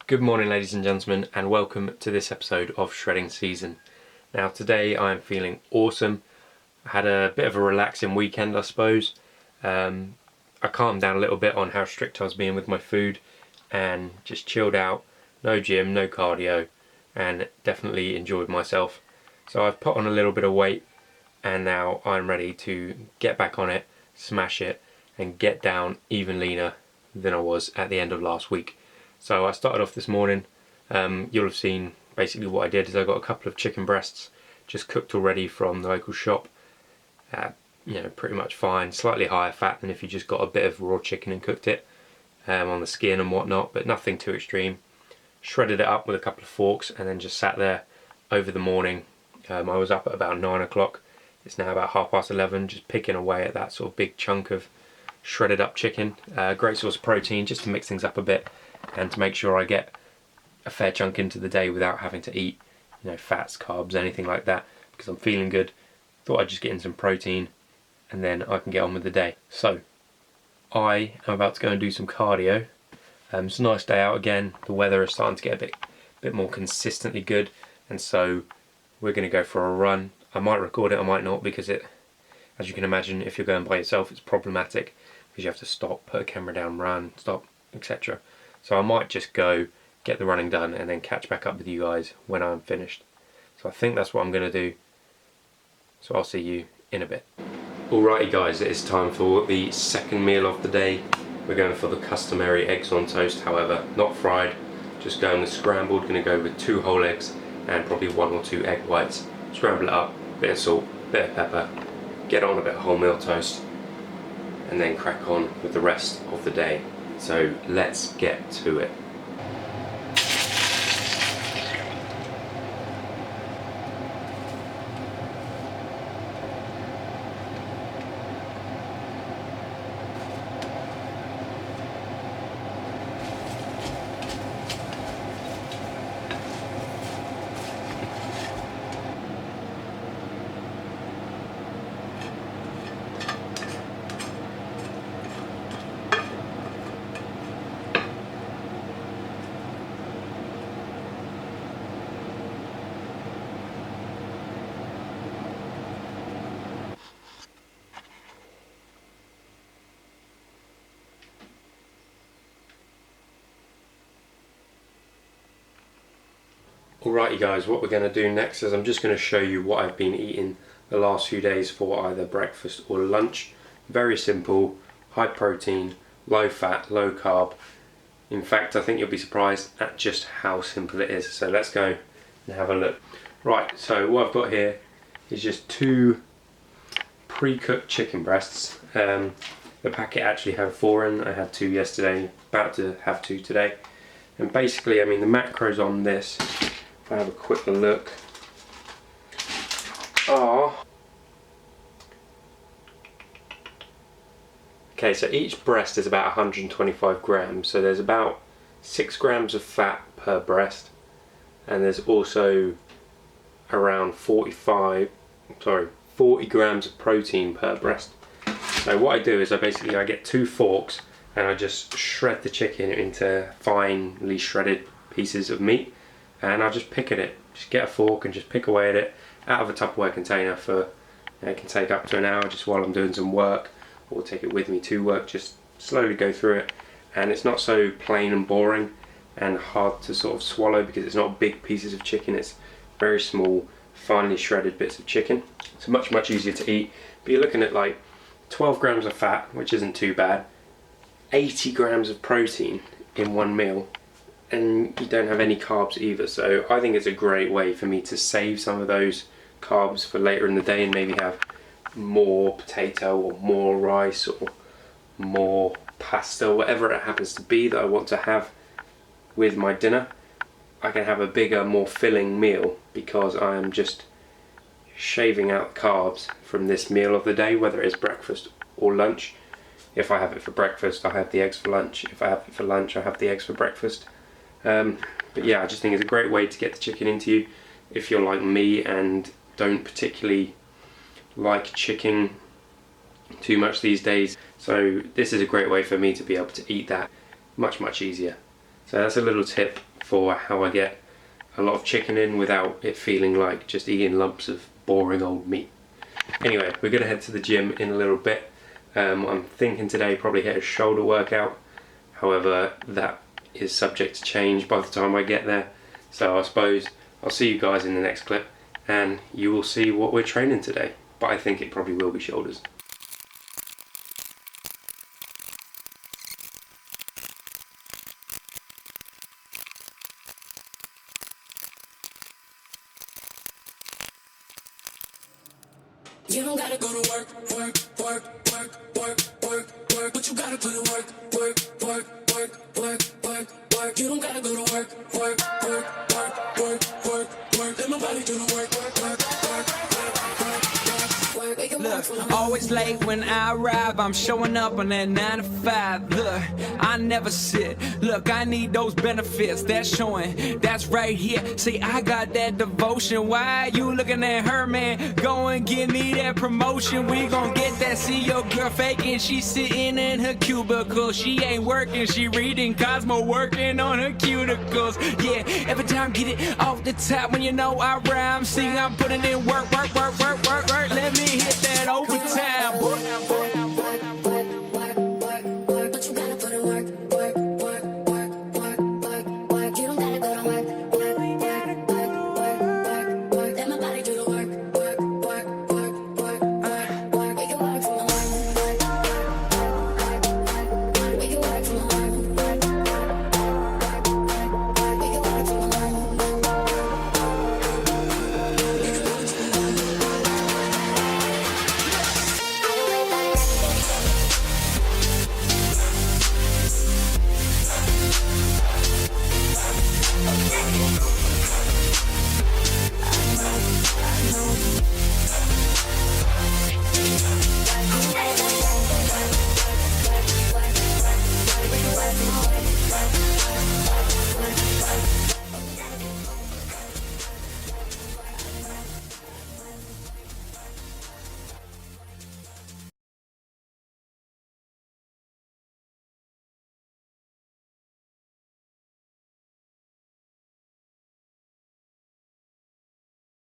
Good morning, ladies and gentlemen, and welcome to this episode of Shredding Season. Now today I am feeling awesome. I had a bit of a relaxing weekend, I suppose. I calmed down a little bit on how strict I was being with my food and just chilled out. No gym, no cardio, and definitely enjoyed myself. So I've put on a little bit of weight and now I'm ready to get back on it, smash it, and get down even leaner than I was at the end of last week. So I started off this morning. You'll have seen basically what I did is I got a couple of chicken breasts just cooked already from the local shop. Pretty much fine, slightly higher fat than if you just got a bit of raw chicken and cooked it on the skin and whatnot, but nothing too extreme. Shredded it up with a couple of forks and then just sat there over the morning. I was up at about 9 o'clock. It's now about 11:30, just picking away at that sort of big chunk of shredded up chicken. Great source of protein just to mix things up a bit and to make sure I get a fair chunk into the day without having to eat fats, carbs, anything like that, because I'm feeling good. Thought I'd just get in some protein and then I can get on with the day. So I am about to go and do some cardio. It's a nice day out again. The weather is starting to get a bit more consistently good, and so we're going to go for a run. I might record it, I might not, because as you can imagine, if you're going by yourself, it's problematic because you have to stop, put a camera down, run, stop, etc. So I might just go get the running done and then catch back up with you guys when I'm finished. So I think that's what I'm going to do. So I'll see you in a bit. Alrighty guys, it is time for the second meal of the day. We're going for the customary eggs on toast, however, not fried, just going with scrambled. Going to go with 2 whole eggs and probably 1 or 2 egg whites. Scramble it up, bit of salt, bit of pepper, get on a bit of wholemeal toast, and then crack on with the rest of the day. So let's get to it. Alrighty guys, what we're going to do next is I'm just going to show you what I've been eating the last few days for either breakfast or lunch. Very simple, high protein, low fat, low carb. In fact, I think you'll be surprised at just how simple it is. So let's go and have a look. Right, so what I've got here is just 2 pre-cooked chicken breasts. The packet actually had 4 in. I had 2 yesterday, about to have 2 today. And basically, I mean, the macros on this, if I have a quick look, are... Okay, so each breast is about 125 grams, so there's about 6 grams of fat per breast, and there's also around 40 grams of protein per breast. So what I do is I get 2 forks and I just shred the chicken into finely shredded pieces of meat, and I just pick at it. Just get a fork and just pick away at it out of a Tupperware container for, it can take up to an hour just while I'm doing some work, or take it with me to work, just slowly go through it. And it's not so plain and boring and hard to sort of swallow because it's not big pieces of chicken, it's very small, finely shredded bits of chicken. It's much easier to eat, but you're looking at like 12 grams of fat, which isn't too bad, 80 grams of protein in one meal, and you don't have any carbs either. So I think it's a great way for me to save some of those carbs for later in the day and maybe have more potato or more rice or more pasta, whatever it happens to be that I want to have with my dinner. I can have a bigger, more filling meal because I am just shaving out carbs from this meal of the day, whether it's breakfast or lunch. If I have it for breakfast, I have the eggs for lunch. If I have it for lunch, I have the eggs for breakfast. But yeah, I just think it's a great way to get the chicken into you if you're like me and don't particularly like chicken too much these days. So this is a great way for me to be able to eat that much easier. So that's a little tip for how I get a lot of chicken in without it feeling like just eating lumps of boring old meat. Anyway, we're going to head to the gym in a little bit. I'm thinking today probably hit a shoulder workout. However, that is subject to change by the time I get there. So I suppose I'll see you guys in the next clip and you will see what we're training today. But I think it probably will be shoulders. You don't gotta go to work, but you gotta put in work. You don't gotta go to work, let my body do the work. Look, always late when I arrive, I'm showing up on that 9 to 5. Look, I never sit. Look, I need those benefits. That's showing, that's right here. See, I got that devotion. Why you looking at her, man? Go and give me that promotion. We gon' get that. See your girl faking. She sitting in her cubicle. She ain't working. She reading Cosmo, working on her cuticles. Yeah, every time get it off the top when you know I rhyme. See, I'm putting in work. Let me hit that overtime.